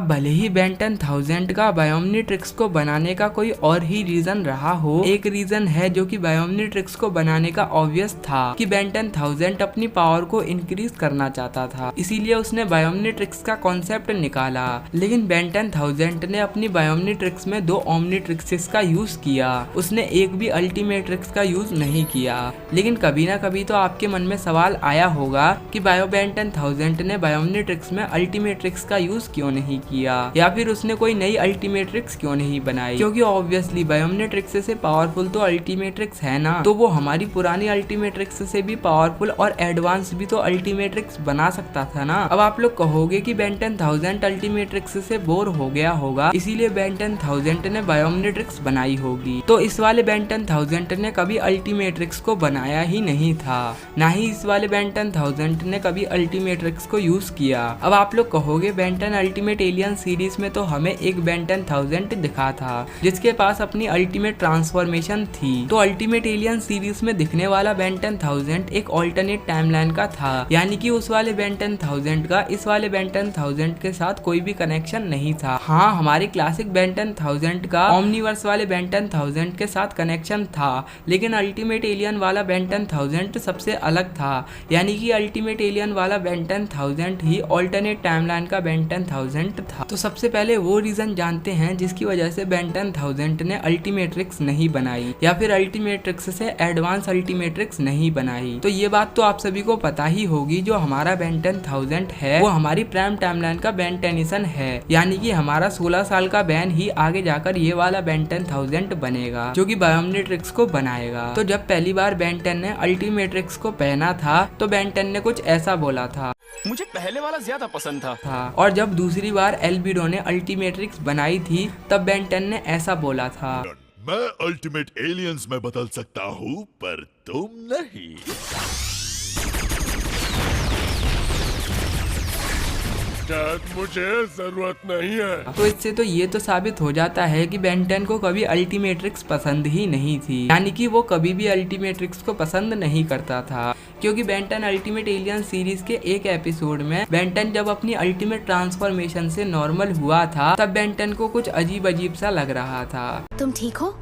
भले ही बेन 10,000 का बायोमनिट्रिक्स को बनाने का कोई और ही रीजन रहा हो, एक रीजन है जो कि बायोमनिट्रिक्स को बनाने का ऑब्वियस था कि बेन 10,000 अपनी पावर को इंक्रीज करना चाहता था, इसीलिए उसने बायोमनिट्रिक्स का कॉन्सेप्ट निकाला। लेकिन बेन 10,000 ने अपनी बायोमनिट्रिक्स में 2 ओमनिट्रिक्सेस का यूज किया, उसने एक भी अल्टीमेट्रिक्स का यूज नहीं किया। लेकिन कभी ना कभी तो आपके मन में सवाल आया होगा कि बेन 10,000 ने बायोमनिट्रिक्स में अल्टीमेट्रिक्स का यूज क्यों नहीं किया, या फिर उसने कोई नई अल्टीमेट्रिक्स क्यों नहीं बनाई, क्योंकि ऑब्वियसली बायोमनिट्रिक्स से पावरफुल तो अल्टीमेट्रिक्स है ना, तो वो हमारी पुरानी अल्टीमेट्रिक्स से भी पावरफुल और एडवांस भी तो अल्टीमेट्रिक्स बना सकता था ना। अब आप लोग कहोगे कि बेन 10,000 अल्टीमेट्रिक्स से बोर हो गया होगा, इसीलिए बेन 10,000 ने बायोमनिट्रिक्स बनाई होगी। तो इस वाले बेन 10,000 ने कभी अल्टीमेट्रिक्स को बनाया ही नहीं था, ना ही इस वाले बेन 10,000 ने कभी अल्टीमेट्रिक्स को यूज किया। अब आप लोग कहोगे बेन 10 अल्टीमेट एलियन सीरीज में तो हमें एक बेन 10,000 दिखा था जिसके पास अपनी अल्टीमेट ट्रांसफॉर्मेशन थी, तो अल्टीमेट एलियन सीरीज में दिखने वाला बेन 10,000 एक ऑल्टरनेट टाइमलाइन का था, यानी कि उस वाले बेन 10,000 का इस वाले बेन 10,000 के साथ कोई भी कनेक्शन नहीं था। हाँ, हमारे क्लासिक बेन 10,000 का ओमनीवर्स वाले बेन 10,000 के साथ कनेक्शन था, लेकिन अल्टीमेट एलियन वाला बेन 10,000 सबसे अलग था, यानी कि अल्टीमेट एलियन वाला बेन 10,000 ही ऑल्टरनेट टाइमलाइन का बेन 10,000 था। तो सबसे पहले वो रीजन जानते हैं जिसकी वजह से बेन 10,000 ने अल्टीमेट्रिक्स नहीं बनाई, या फिर अल्टीमेट्रिक्स से एडवांस अल्टीमेट्रिक्स नहीं बनाई। तो ये बात तो आप सभी को पता ही होगी, जो हमारा बेन 10,000 है वो हमारी प्राइम टाइमलाइन का बेन टेनिसन है, यानी कि हमारा 16 साल का बेन ही आगे जाकर ये वाला बेन 10,000 बनेगा जो कि बायोमनिट्रिक्स को बनाएगा। तो जब पहली बार बेन 10 ने अल्टीमेट्रिक्स को पहना था तो बेन 10 ने कुछ ऐसा बोला था, मुझे पहले वाला ज्यादा पसंद था। और जब दूसरी बार एल्बिडो ने अल्टीमेट्रिक्स बनाई थी तब बेन 10 ने ऐसा बोला था, मैं अल्टीमेट एलियंस में बदल सकता हूँ पर तुम नहीं। मुझे जरूरत नहीं है। तो इससे तो ये तो साबित हो जाता है कि बेन 10 को कभी अल्टीमेट्रिक्स पसंद ही नहीं थी, यानी कि वो कभी भी अल्टीमेट्रिक्स को पसंद नहीं करता था, क्योंकि बेन 10 अल्टीमेट एलियन सीरीज के एक एपिसोड में बेन 10 जब अपनी अल्टीमेट ट्रांसफॉर्मेशन से नॉर्मल हुआ था तब बेन 10 को कुछ अजीब अजीब सा लग रहा था। तुम ठीक हो?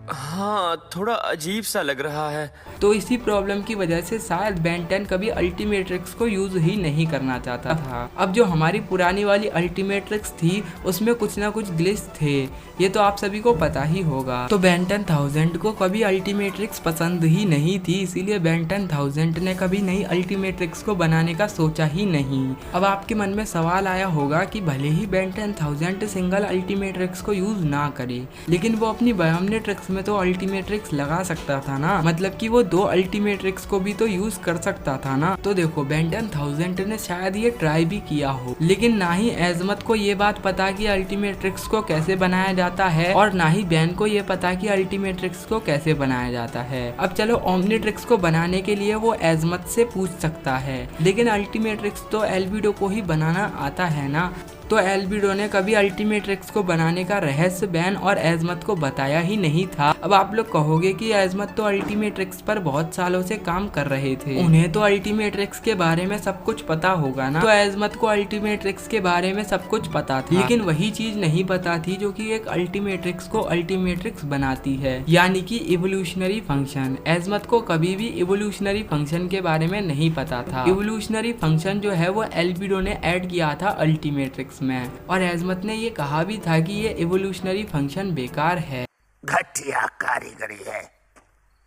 हाँ, थोड़ा अजीब सा लग रहा है। तो इसी प्रॉब्लम की वजह से शायद बेन 10 कभी अल्टीमेट्रिक्स को यूज ही नहीं करना चाहता था। अब जो हमारी पुरानी वाली अल्टीमेट्रिक्स थी उसमें कुछ ना कुछ ग्लिच थे, ये तो आप सभी को पता ही होगा। तो बेन 10,000 को कभी अल्टीमेट्रिक्स पसंद ही नहीं थी, इसीलिए बेन 10,000 ने कभी नई अल्टीमेट्रिक्स को बनाने का सोचा ही नहीं। अब आपके मन में सवाल आया होगा कि भले ही बेन 10,000 सिंगल अल्टीमेट्रिक्स को यूज ना करे, लेकिन वो अपनी बायोमनिट्रिक्स में तो अल्टीमेट्रिक्स लगा सकता था ना, मतलब कि वो 2 अल्टीमेट्रिक्स को भी तो यूज कर सकता था ना। तो देखो बेन 10,000 ने शायद ये ट्राई भी किया हो, लेकिन ना ही एजमत को ये बात पता कि अल्टीमेट्रिक्स को कैसे बनाया जाता है, और ना ही बेन को ये पता कि अल्टीमेट्रिक्स को कैसे बनाया जाता है। अब चलो ओमनिट्रिक्स को बनाने के लिए वो एजमत से पूछ सकता है, लेकिन अल्टीमेट्रिक्स तो एल्बिडो को ही बनाना आता है ना। तो एल्बिडो ने कभी अल्टीमेट्रिक्स को बनाने का रहस्य बेन और एजमत को बताया ही नहीं था। अब आप लोग कहोगे कि एजमत तो अल्टीमेट्रिक्स पर बहुत सालों से काम कर रहे थे, उन्हें तो अल्टीमेट्रिक्स के बारे में सब कुछ पता होगा ना। तो एजमत को अल्टीमेट्रिक्स के बारे में सब कुछ पता था, लेकिन वही चीज नहीं पता थी जो कि एक अल्टीमेट्रिक्स को अल्टीमेट्रिक्स बनाती है, यानी कि इवोल्यूशनरी फंक्शन। एजमत को कभी भी इवोल्यूशनरी फंक्शन के बारे में नहीं पता था। इवोल्यूशनरी फंक्शन जो है वो एल्बिडो ने ऐड किया था अल्टीमेट्रिक्स में, और एजमत ने ये कहा भी था कि ये इवोल्यूशनरी फंक्शन बेकार है, घटिया कारीगरी है,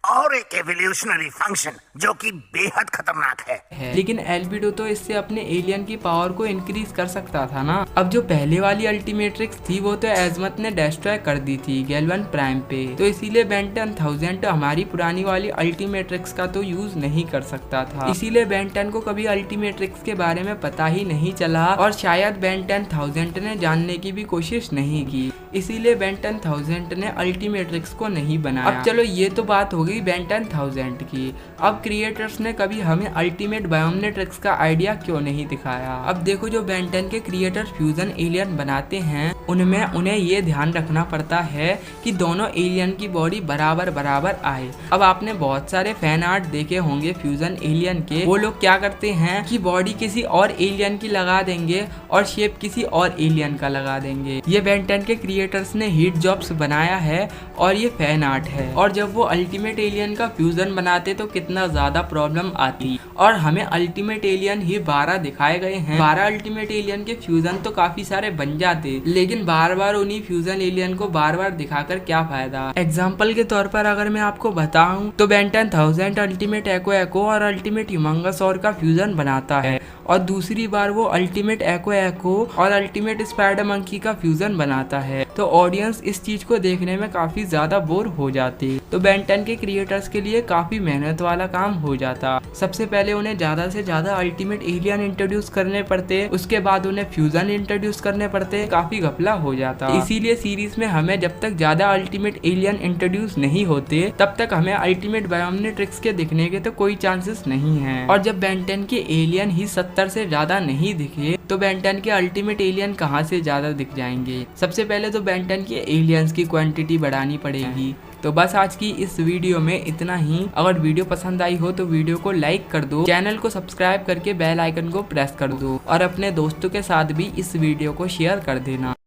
और एक एवोल्यूशनरी फंक्शन जो कि बेहद खतरनाक है। लेकिन एल्बिडो तो इससे अपने एलियन की पावर को इंक्रीज कर सकता था ना। अब जो पहले वाली अल्टीमेट्रिक्स थी वो तो एजमत ने डिस्ट्रॉय कर दी थी गैल्वन प्राइम पे, तो इसीलिए बेन 10,000 हमारी पुरानी वाली अल्टीमेट्रिक्स का तो यूज नहीं कर सकता था, इसीलिए बेन 10 को कभी अल्टीमेट्रिक्स के बारे में पता ही नहीं चला, और शायद बेन 10,000 ने जानने की भी कोशिश नहीं की, इसीलिए बेन 10,000 ने अल्टीमेट्रिक्स को नहीं बनाया। अब चलो ये तो बात होगी थी बेन 10,000 की। अब क्रिएटर्स ने कभी हमें अल्टीमेट बायोमनेट्रिक्स का आइडिया क्यों नहीं दिखाया। अब देखो जो बेन 10 के क्रिएटर फ्यूजन एलियन बनाते हैं उनमें उन्हें ये ध्यान रखना पड़ता है कि दोनों एलियन की बॉडी बराबर बराबर आए। अब आपने बहुत सारे फैन आर्ट देखे होंगे फ्यूजन एलियन के। वो लोग क्या करते हैं कि बॉडी किसी और एलियन की लगा देंगे और शेप किसी और एलियन का लगा देंगे। ये बेन 10 के क्रिएटर्स ने हीट जॉब्स बनाया है और ये फैन आर्ट है। और जब वो अल्टीमेट एलियन का फ्यूजन बनाते तो कितना ज्यादा प्रॉब्लम आती। और हमें अल्टीमेट एलियन ही 12 दिखाए गए हैं। 12 अल्टीमेट एलियन के फ्यूजन तो काफी सारे बन जाते, लेकिन बार बार उन्हीं फ्यूजन एलियन को बार बार दिखाकर क्या फायदा। एग्जाम्पल के तौर पर अगर मैं आपको बताऊं तो बेन 10,000 अल्टीमेट एको और अल्टीमेट ह्यूमंगसौर का फ्यूजन बनाता है और दूसरी बार वो अल्टीमेट एको और अल्टीमेट स्पाइडर मंकी का फ्यूजन बनाता है। तो ऑडियंस इस चीज को देखने में काफी ज्यादा बोर हो जाती। तो बेन 10 के क्रिएटर्स के लिए काफी मेहनत वाला काम हो जाता। सबसे पहले उन्हें ज्यादा से ज्यादा अल्टीमेट एलियन इंट्रोड्यूस करने पड़ते, उसके बाद उन्हें फ्यूजन इंट्रोड्यूस करने पड़ते, काफी घपला हो जाता। इसीलिए सीरीज में हमें जब तक ज्यादा अल्टीमेट एलियन इंट्रोड्यूस नहीं होते तब तक हमें अल्टीमेट बायोमनेट्रिक्स के दिखने के तो कोई चांसेस नहीं है। और जब बेन 10 के एलियन ही 70 से ज्यादा नहीं दिखे तो बेन 10 के अल्टीमेट एलियन कहां से ज्यादा दिख जाएंगे। सबसे पहले तो बेन 10 के एलियंस की क्वांटिटी बढ़ानी पड़ेगी। तो बस आज की इस वीडियो में इतना ही। अगर वीडियो पसंद आई हो तो वीडियो को लाइक कर दो, चैनल को सब्सक्राइब करके बेल आइकन को प्रेस कर दो और अपने दोस्तों के साथ भी इस वीडियो को शेयर कर देना।